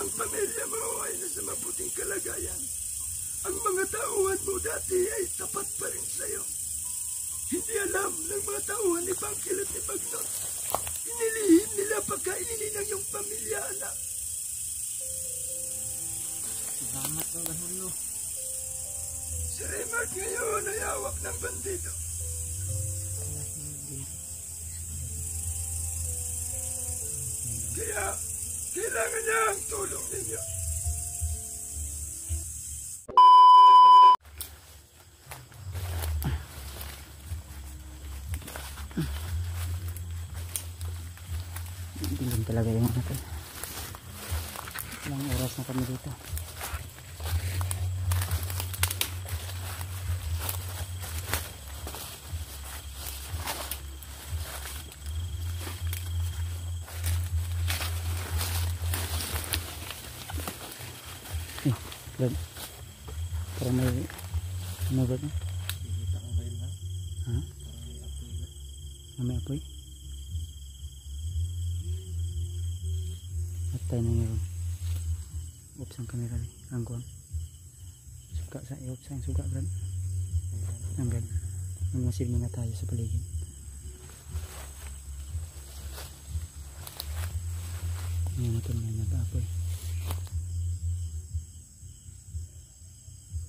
Ang pamilya mo ay nasa mabuting kalagayan. Ang mga tauhan mo dati ay tapat pa rin sa'yo. Hindi alam ng mga tauhan ni Bangkil at ni Bagnot. Inilihim nila pagkainin ang iyong pamilya, anak. Salamat po, Ganulo. Si Raymart ngayon ay hawak ng bandido. Kaya, kailangan niya ang tulong ninyo. Dilim talaga yung natin. Ilang oras na kami dito. Brad, parang may ano ba ito? Ha? May apoy? At tayo na ngayon. Oops ang camera rin. Ang kuwang. Suga sa oops ang suga, Brad. Ang Brad. Magmasid muna tayo sa paligid. Ngayon natin may nag-apoy.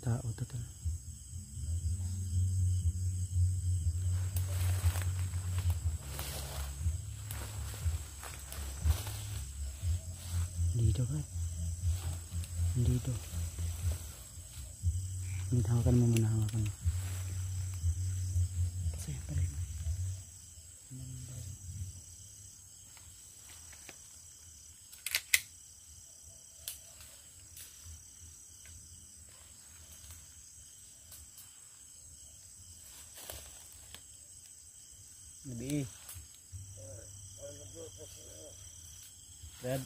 Tao total. Dito ba? Dito. Hindi, hawakan mo muna, hawakan mo. Kasi pareho. Nabi. Brad.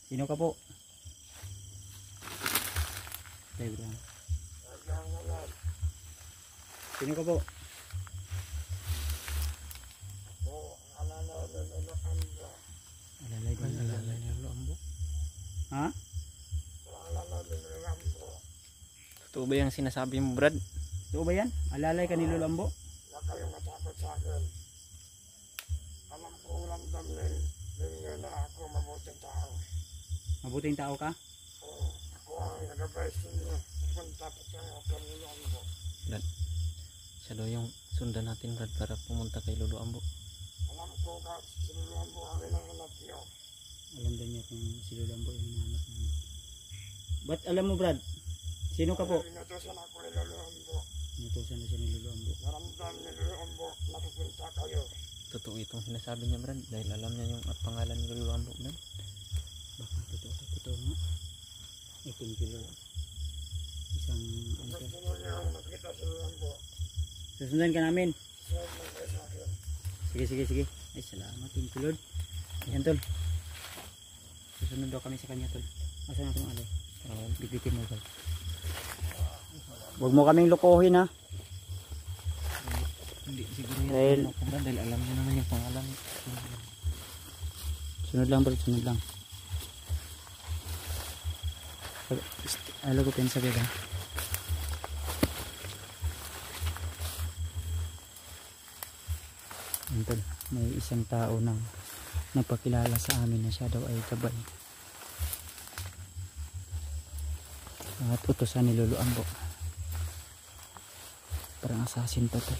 Sino ka po? Tayo, Brad. Sino ka po? Alalay din. Alalay ni Lulambo. Ha? Totoo ba yung sinasabi mo, Brad? Totoo ba yan? Alalay ka ni Lulambo? Kayo matakot sa akin. Alam ko ulang damnin. Hindi na ako mabuting tao. Mabuting tao ka? Oo. Ako ang nag-advise ninyo. Punta pa sa kay Lolo Ambo. Brad, siya daw yung sundan natin, Brad, para pumunta kay Lolo Ambo. Alam ko ka si Lolo Ambo ang hinahanap niyo. Alam din niya kung si Lolo Ambo yung hinahanap namin. Ba't alam mo, Brad? Sino ka po? Inutusan ako ni Lolo Ambo. Inutusan na siya ni Lolo Ambo. Naramdam ni Lolo Ambo na pupunta kayo. Totoo itong sinasabi niya, Brad, dahil alam niya yung pangalan ni Lolo Ambo, Brad. Baka totoo nga. 18 kilo. Isang ano ka. Gusto niyo makita si Lolo Ambo. Susundan ka namin. Huwag mo kayo sa akin. Sige. Ay, salamat. Thank you, Lord. Ayan, Tol. Susunod daw kami sa kanya, Tol. Asa na itong alay? Bibitin mo, Tol. Huwag mo kaming lokohin, ha? Hindi, siguro yan. Dahil alam niya naman yung pangalan. Sunod lang, bro. Sunod lang. Alam ko pensa ka, ha? Tol, may isang tao na nagpakilala sa amin na siya daw ay gabay at utusan ni Lolo Ambo. Parang assassin to, Tol.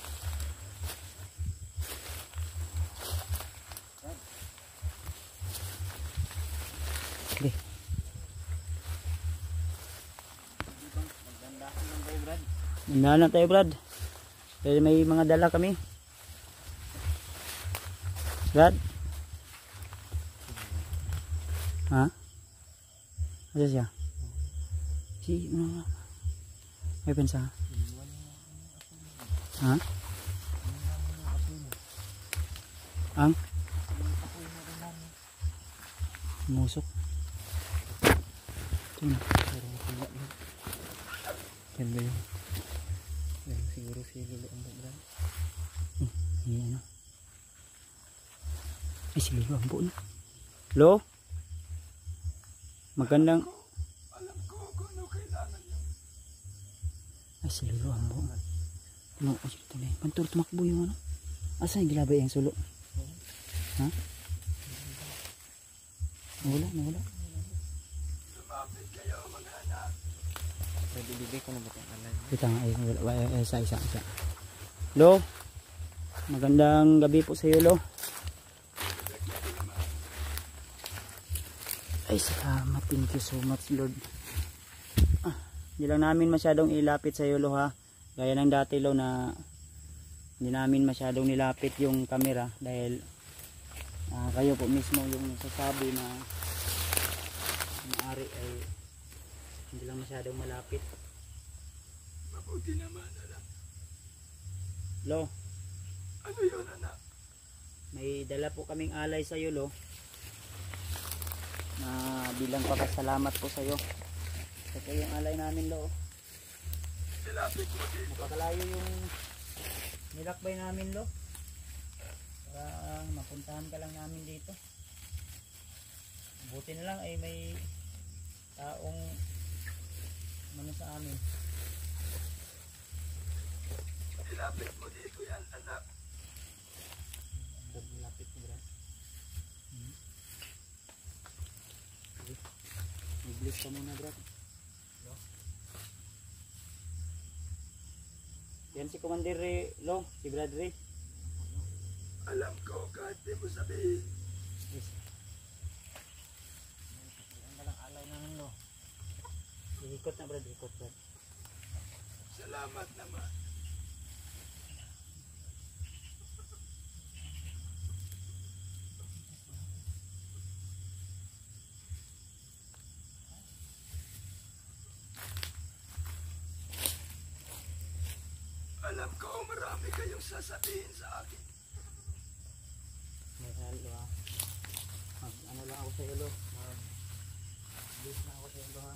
Sige. Magdandahan tayo, Brad. Dahil may mga dala kami. Brad? Ha? Asa siya? Si, may pensa? Ha? Ang? Musok. Ito na. Yan ba yun? Yan siguro si Lolo Ambo, Brad. Yan, ano? Ay, si Lolo Ambo na. Lo? Magandang... Alam ko kung ano kailangan niyo. Ay, si Lolo Ambo. No, ay, ito na. Pantur, tumakbo yung ano. Asa yung gilabay yung sulo? Ha? Nawala. Lumapit kayo mga anak. Bibigay ko na ba itong alay? Kita nga, isa. Lo, magandang gabi po sa iyo, Lo. Ay, salamat. Thank you so much, Lord. Hindi lang namin masyadong ilapit sa iyo, Lo, ha. Gaya ng dati, Lo, na hindi namin masyadong nilapit yung camera dahil kayo po mismo yung sasabi na maaari ay hindi lang masyadong malapit. Mabuti naman, anak. Lo, Ano yun, anak? may dala po kaming alay sa iyo, Lo. Na bilang papasalamat po sa iyo. Ito yung alay namin, Lo. Ilapit mo dito. Napakalayo yung nilakbay namin, Lo. Para mapuntahan ka lang namin dito. Buti na lang ay may taong ano sa amin. Ilapit mo dito yan, anak. Lapit mo, bro. Sige. Mag-bless ka muna, bro. Yan si Commander Lo, si Brad Ray. Alam ko kahit di mo sabihin. Yes. Ang dalang alay namin, Lo. Ikot na, Brad. Ikot, Brad. Salamat naman. Alam ko marami kayong sasabihin sa akin. May halo, ha. Ano lang ako sa iyo, Lo. Mag-bless na ako sa iyo, Lo, ha.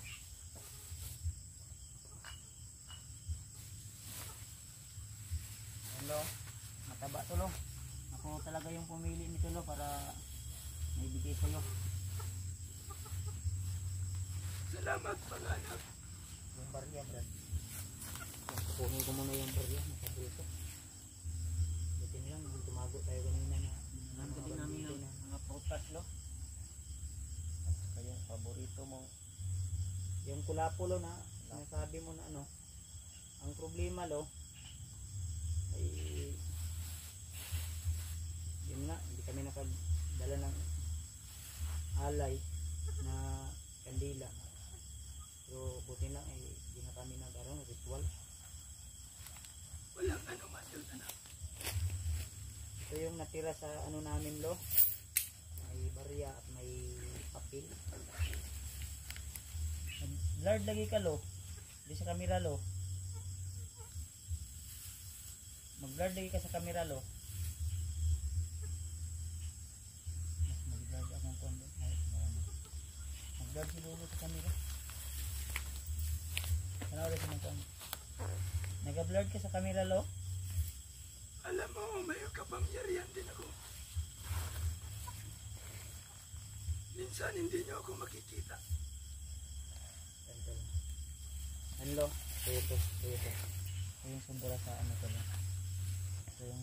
Lo, mataba to, Lo. Ako talaga yung pumili nito, Lo, para may bigay ko, Lo. Salamat, mga anak. Yung barya, Brad. Kukunin ko muna yung barya. Nakabrito. Buti nilang tumago tayo kanina na nandali namin ng mga prutas, Lo. At saka yung paborito mo. Yung kulapo, Lo, na sinasabi mo na ano. Ang problema, Lo, ay yun nga, hindi kami nakadala ng alay na kandila. Pero buti lang ay hindi na kami nag-aroon ritual. Walang ano man yun, anak. Ito yung natira sa ano namin, Lo. May barya at may papel. Blurred lagi ka, Lo. Di sa camera, Lo. Mag-blurred lagi ka sa camera, Lo. Mas mag-blurred akong kondo. Mag-blurred si Lolo sa camera. Ano ulit sa mga kondo? Nag-blurred ka sa camera, Lo? Alam mo, may kapangyarihan din ako. Minsan hindi niyo ako makikita. Ano, Lo? Ito. Ito yung sumbura sa ano ko, Lo. Ito yung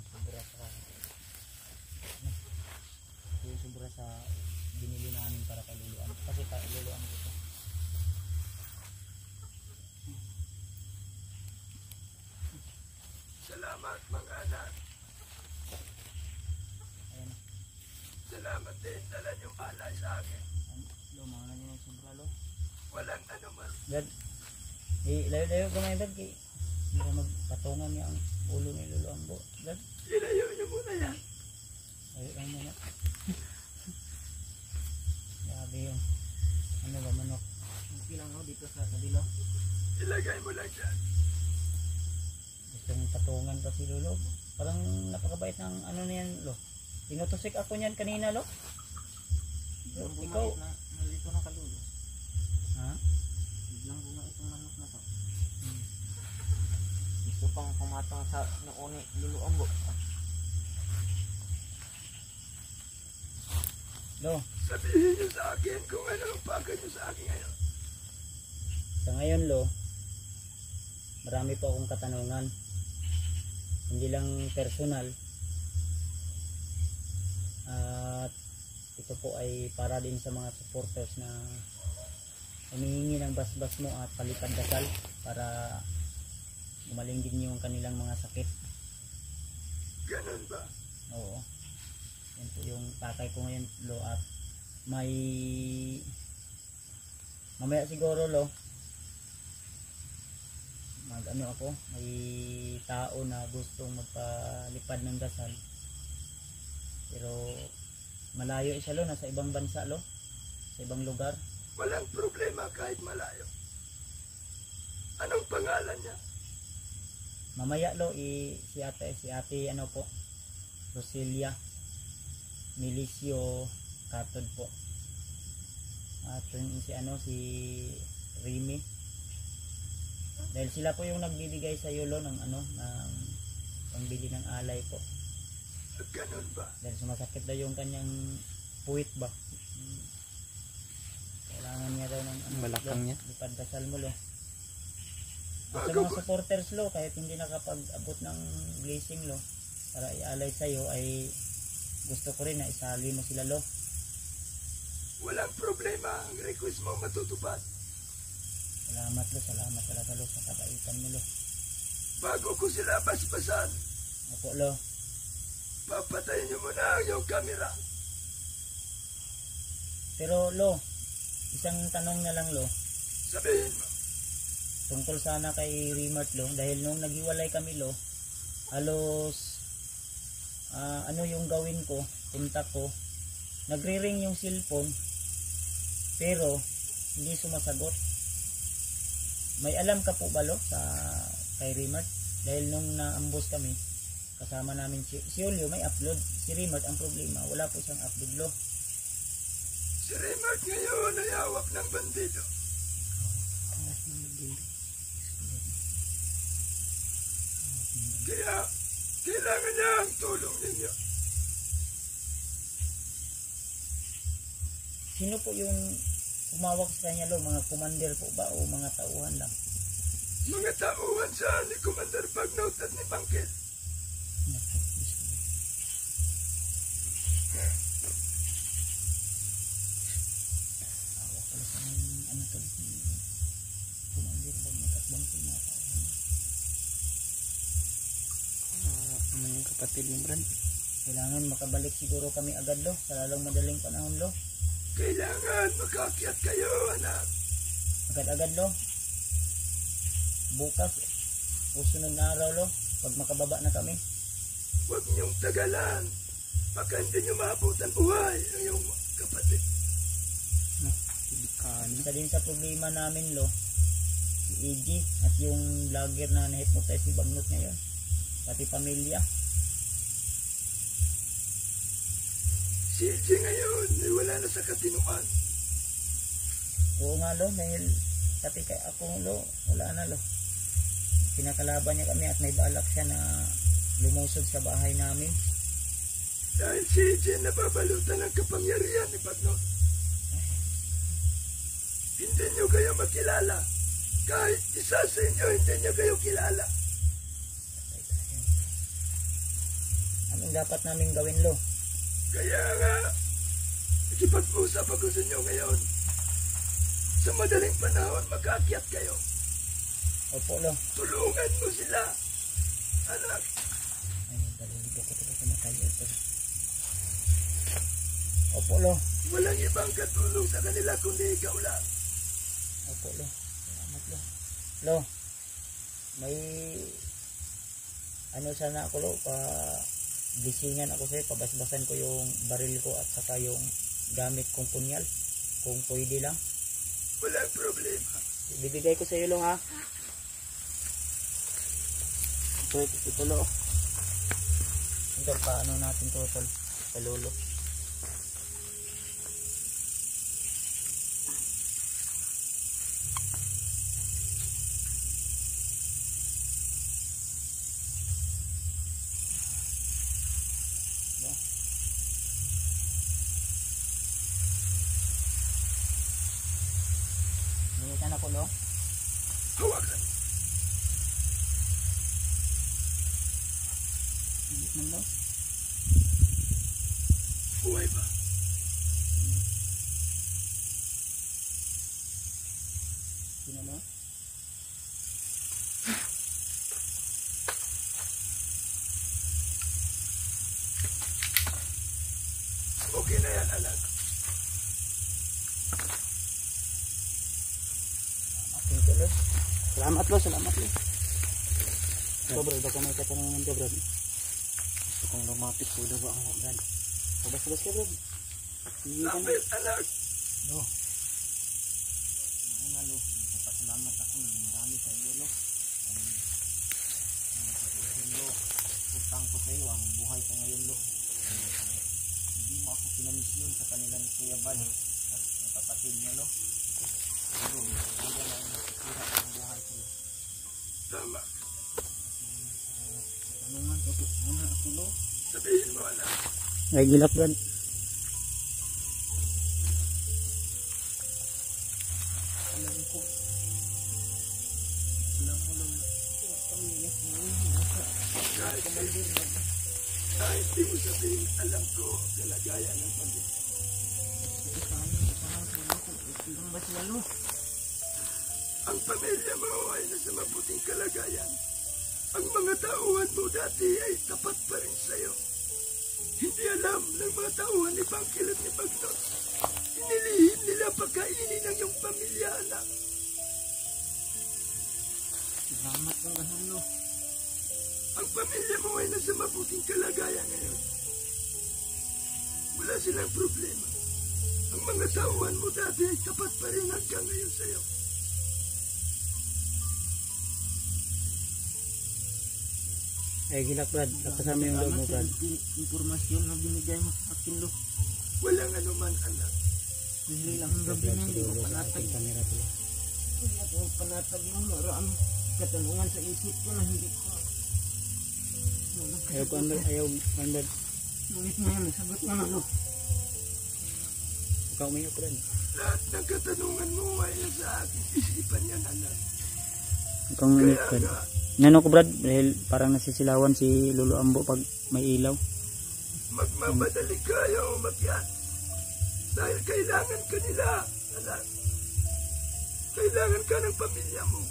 sumbura sa binili namin para kaluluan. Kasi kaluluan ko ito. Salamat, mga anak. Ayan. Salamat din. Dala niyong alay sa akin. Lo, mga na yung sumbura, Lo. Walang ano man. Dad, layo-layo ko na yung dad. Hindi na magpatungan niya ang ulo ni Lolo Ambo. Dad, Ilayo niyo muna yan. layo lang muna. Grabe yung ano ba, manok. Okay lang, Lo, dito sa kabilo. Ilagay mo lang dyan. Gustong patungan pa si Lolo. Parang napakabait ng ano niyan, Lo. Tinutusik ako niyan kanina, Lo. Ikaw, Nalito na kalulo. ha? Biglang bunga itong manok na to. Gusto pang pumatang sa noon ni Lolo Ambo. Lo, Sabihin niyo sa akin kung ano ang bagay niyo sa akin ngayon. sa ngayon lo, marami po akong katanungan. Hindi lang personal. At ito po ay para din sa mga supporters na humihingi ng basbas mo at palipad dasal para gumaling din yung kanilang mga sakit. Ganun ba? Oo. Yan po yung tatay ko ngayon lo, at may mamaya siguro lo mag ano ako, may tao na gustong magpalipad ng dasal, pero malayo siya lo, nasa ibang bansa lo, sa ibang lugar. Walang problema kahit malayo. Anong pangalan niya? Mamaya lo si ate ano po, Roselia Milicio Katod po, at si ano si Remy, dahil sila po yung nagbibigay sa iyo lo ng ano, ng pangbili ng alay po, Ganun ba? dahil sumasakit daw yung kanyang puwit ba. Kailangan niya daw ng ano, Balakang lo, niya. lipad dasal mo lo. At sa Bago mga ko, supporters lo, kahit hindi nakapag-abot ng blessing lo para ialay sa iyo, ay gusto ko rin na isali mo sila lo. walang problema. Ang request mo matutupad. Salamat lo, salamat talaga lo sa kabaitan mo lo. Bago ko sila basbasan, Opo lo. papatayin niyo muna ang iyong kamera. Pero lo, isang tanong na lang lo, Sabihin mo. tungkol sana kay Remart lo, dahil nung naghiwalay kami lo, halos ano yung gawin ko, punta ko, nagre-ring yung cellphone, pero hindi sumasagot. May alam ka po ba lo sa kay Remart? Dahil nung naambos kami, kasama namin si Julio, may upload. Si Remart ang problema, wala po siyang upload lo. Si Raymart ngayon ay hawak ng bandido. Kaya, kailangan niya ang tulong ninyo. Sino po yung umawak sa kanya lo? Mga commander po ba o mga tauhan lang? Mga tauhan sa ni Commander Bagnaut at ni Bangkit. Awak pala sa ano to, commander ba magkatbang sa mga tauhan. Ano yung kapatid mo, Brad? Kailangan makabalik siguro kami agad lo, sa lalong madaling panahon lo. Kailangan makakyat kayo, anak. Agad-agad lo. Bukas o sunod na araw lo, pag makababa na kami. Huwag niyong tagalan. Baka hindi niyo maabot ang buhay ng iyong kapatid. Delikado. Isa din sa problema namin lo, si Iggy at yung vlogger na na-hypnotize si Bagnot ngayon, pati pamilya. Si EJ ngayon ay wala na sa katinuan. Oo nga lo, dahil pati kay ako lo, wala na lo. Pinakalaban niya kami at may balak siya na lumusod sa bahay namin. Dahil si EJ nababalutan ng kapangyarihan ni Bagnot. Hindi niyo kayo makilala. Kahit isa sa inyo, hindi niyo kayo kilala. Anong dapat namin gawin lo? Kaya nga, nakipag-usap ako sa inyo ngayon. Sa madaling panahon, mag-aakyat kayo. Opo lo. Tulungan mo sila. Anak, Ay, daliligo ko talaga sa matay ito. Opo lo. walang ibang katulong sa kanila kundi ikaw lang. Opo lo. Salamat lo. Lo, may ano sana ako lo, blisingan ako sa'yo, pabasbasan ko yung baril ko at saka yung gamit kong punyal, kung pwede lang. Walang problema. Bibigay ko sa iyo lo ha. Ito lo. Ito paano natin to tol? Sa lolo. Initan ako, lo. Hawakan. Init man, lo. Buhay ba? Sino, lo? Okay na yan, anak. Thank you, lo. Salamat, lo. Salamat, lo. So, bro, baka may katanungan ka, bro. Gusto kong lumapit ko na ba ang brad? Pabas-bas ka, bro. Sige ka na. Lapit, anak. Lo. Ano nga, lo. Nagpapasalamat ako ng marami sa iyo, lo. Lo, utang ko sa iyo ang buhay ko ngayon, lo. Hindi mo ako pinamisyon sa kanila ni Kuya Bad at ang kapatid niya, lo. Pero, hindi na ang nasisira ang buhay ko, lo. Tama. Ano nga, okay, muna ako, lo. Sabihin mo, anak. Ay, gilak, brad. Alam ko. Alam mo lang. Pamilya ko ngayon. Kahit di mo sabihin, alam ko kalagayan ng pamilya. Ilang ba sila, lo? Ang pamilya mo ay nasa mabuting kalagayan. Ang mga tauhan mo dati ay tapat pa rin sa'yo. Hindi alam ng mga tauhan ni Bangkil at ni Bagnot. Inilihim nila pagkainin ng iyong pamilya, anak. Salamat ng ganun, lo. Ang pamilya mo ay nasa mabuting kalagayan ngayon. Wala silang problema. Ang mga tauhan mo dati ay tapat pa rin hanggang ngayon sa'yo. Ay, gilak, brad. Kasama yung loob mo, brad. Informasyon na binigay mo sa akin, lo. Walang anuman, anak. Hindi lang ang gabi na hindi ko panatag. Hindi ako panatag ng maraming katanungan sa isip ko na hindi ko. Ayaw, brad. Ngunit mo yan, sagot mo na, lo. Ikaw may brad. Lahat ng katanungan mo ay nasa aking isipan yan, anak. Ikaw may Kaya brad. nga, Nano ko, brad, dahil parang nasisilawan si Lolo Ambo pag may ilaw. magmamadali kayo umakyat. Dahil kailangan ka nila, anak. Kailangan ka ng pamilya mo.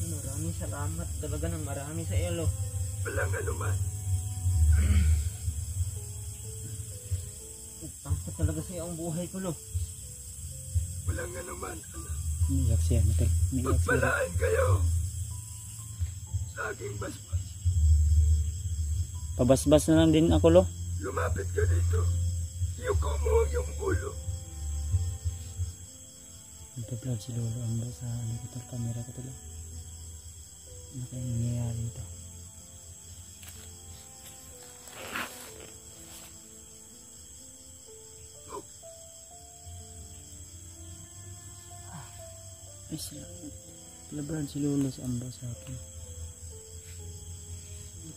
Maraming salamat. Talaga ng marami sa iyo, lo. Walang anuman. Utang ko talaga sa iyo ang buhay ko, lo. Walang anuman, anak. Umiyak siya, Matel. Umiyak siya. Pagpalaan kayo sa aking basbas. Pabasbas na lang din ako, lo. Lumapit ka dito. Yuko mo ang iyong ulo. Nagpa-vlog si Lolo Ambo sa likod camera ko tulo. Ano kaya nangyayari ito? Ay, salamat. Laban si Lolo sa Ambo sa akin.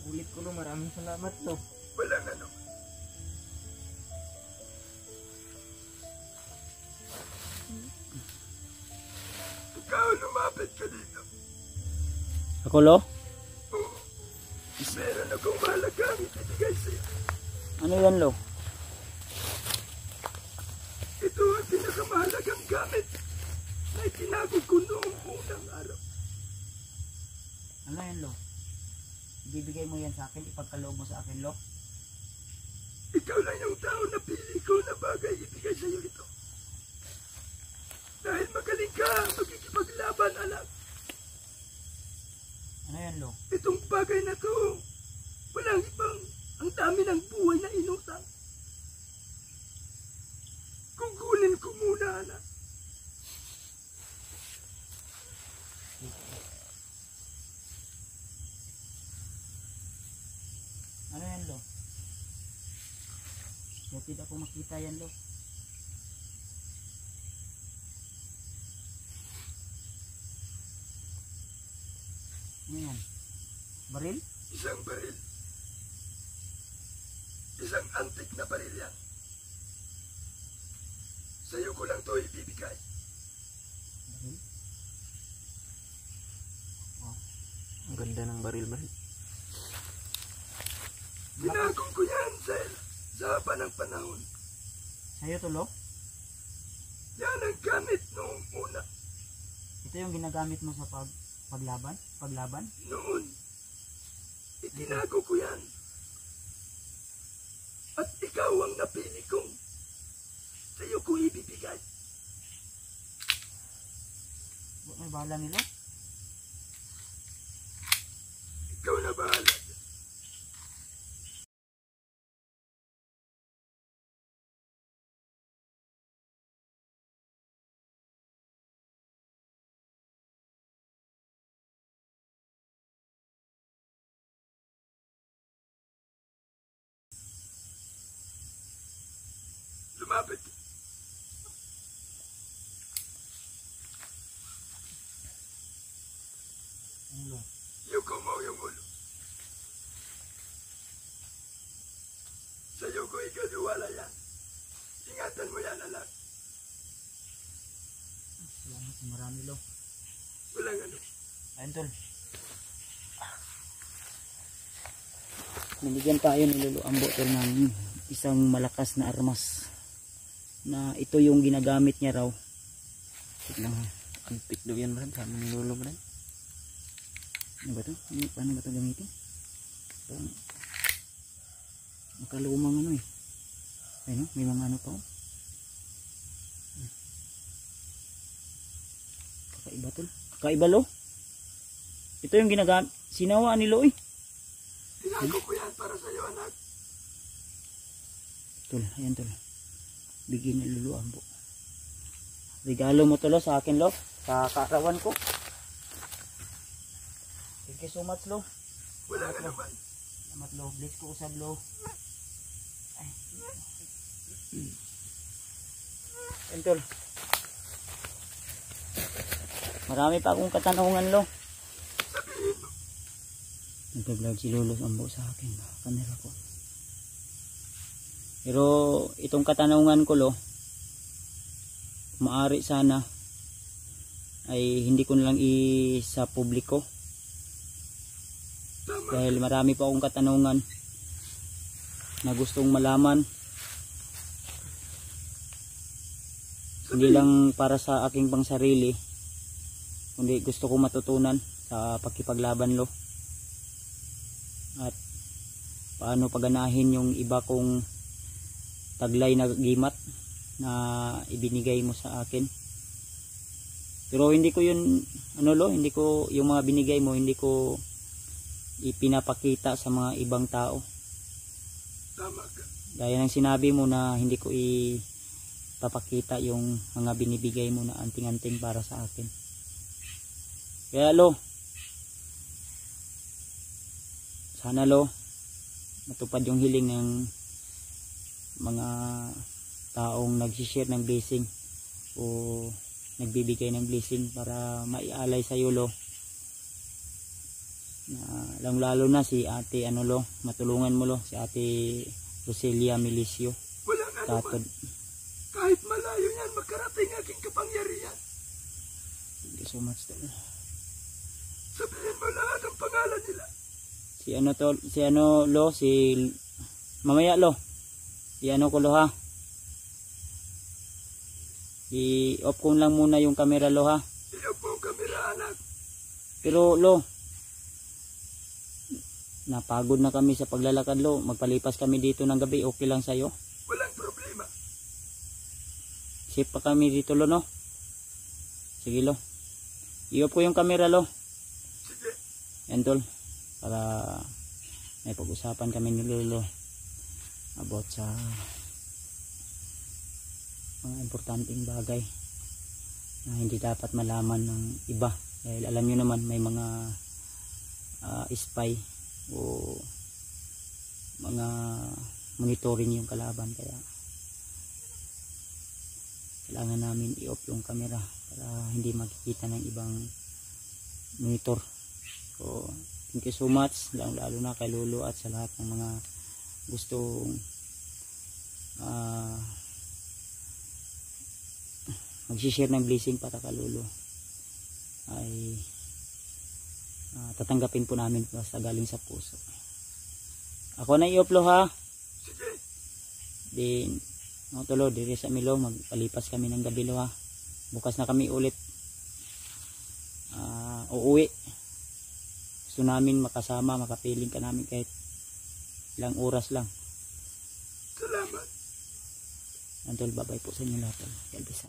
Ulit ko, lo. Maraming salamat, lo. Walang anuman. Ikaw lumapit ka dito. Ako, lo? Oo. Meron akong mahalagang ibibigay sa'yo. Ano yan, lo? Ito ang pinakamahalagang gamit na itinago ko noong unang araw. Ano yan, lo? Ibibigay mo yan sa akin, ipagkaloob mo sa akin, lo? Ikaw lang yung tao na pili ko na bagay ibigay sa'yo ito. Dahil magaling ka, magkikipaglaban, anak. Ano yan, lo? Itong bagay na to, walang ibang ang dami ng buhay na inutang. Kukunin ko muna, anak. Ano yan, lo? Bakit ako makita yan, lo? Ano yan? Baril? Isang baril. Isang antik na baril yan. Sa'yo ko lang to ibibigay. Ang ganda ng baril, Brad. Tinagong ko yan sa haba ng panahon. Sa'yo to, Lo? Yan ang gamit noong una. Ito yung ginagamit mo sa paglaban? Paglaban? Noon, itinago ko yan. At ikaw ang napili kong sa'yo ko ibibigay. May bahala nila? Ikaw na bahala. Lumapit. Ano, Lo? Yuko mo yung ulo. Sa'yo ko ikaliwala yan. Ingatan mo yan, anak. Salamat, marami, Lo. Walang ano. Ayun, tol. Nabigyan tayo ni Lolo Ambo, tol, ng isang malakas na armas. Na ito yung ginagamit niya raw. Tignan ha. Antik daw yan, Brad. Sabi ni Lolo, Brad. Ano ba ito? Paano ba ito gamitin? Parang makalumang ano eh. Ayun, may mga ano pa oh. Kakaiba tol. Kakaiba, Lo. Ito yung ginagamit. Sinawaan ni Lo eh. Tinago ko yan para sa'yo, anak. Tol, ayan tol. Bigyan ni Lolo Ambo. Regalo mo to, Lo, sa akin, Lo. Sa kaarawan ko. Thank you so much, Lo. Walang ano man. Salamat, Lo. Bless ko usab, Lo. Ay. Ayan, tol. Marami pa akong katanungan, Lo. Sabihin mo. Nagka-vlog si Lolo Ambo sa akin. Kamera ko. Pero itong katanungan ko, Lo, maaari sana ay hindi ko nalang sa publiko. Tama. Dahil marami pa akong katanungan na gustong malaman. Hindi lang para sa aking pangsarili, kundi gusto ko matutunan sa pakipaglaban, Lo. At paano paganahin yung iba kong taglay na gimat na ibinigay mo sa akin. Pero hindi ko yun, ano, Lo, hindi ko yung mga binigay mo, hindi ko ipinapakita sa mga ibang tao. Tama ka. Gaya ng sinabi mo na hindi ko ipapakita yung mga binibigay mo na anting-anting para sa akin. Kaya, Lo, sana, Lo, matupad yung hiling ng mga taong nagsishare ng blessing o nagbibigay ng blessing para maialay sa iyo, Lo. Lalo na si ate, ano, Lo, matulungan mo, Lo, si ate Roselia Milicio. Walang ano Katod. man. Kahit malayo yan, makarating aking kapangyarihan. Thank you so much, Tol. Sabihin mo lahat ang pangalan nila. Si ano, Tol, si ano, Lo, si mamaya, Lo. I-ano ko, Lo, ha. I-off ko lang muna yung camera, Lo, ha. Iyak mo ang kamera, anak. Pero, Lo, napagod na kami sa paglalakad, Lo. Magpalipas kami dito ng gabi, okay lang sa'yo? Walang problema. Safe pa kami dito, Lo, no? Sige, Lo. I-off ko yung camera, Lo. Sige. Yan, Tol. Para may pag-usapan kami ni Lolo about sa mga importanteng bagay na hindi dapat malaman ng iba. Dahil alam nyo naman may mga spy o mga monitoring yung kalaban, kaya kailangan namin i-off yung camera para hindi makikita ng ibang monitor. So thank you so much, lalo na kay Lolo at sa lahat ng mga gustong magsishare ng blessing para kay Lolo. Ay tatanggapin po namin basta galing sa puso. Ako na iuplo ha. Sige. Di tulo diri sa Milong magpalipas kami ng gabi ha. Bukas na kami ulit uuwi. Gusto namin makasama, makapiling ka namin kahit ilang oras lang. Salamat. Tol, babay po sa inyo lahat. God bless.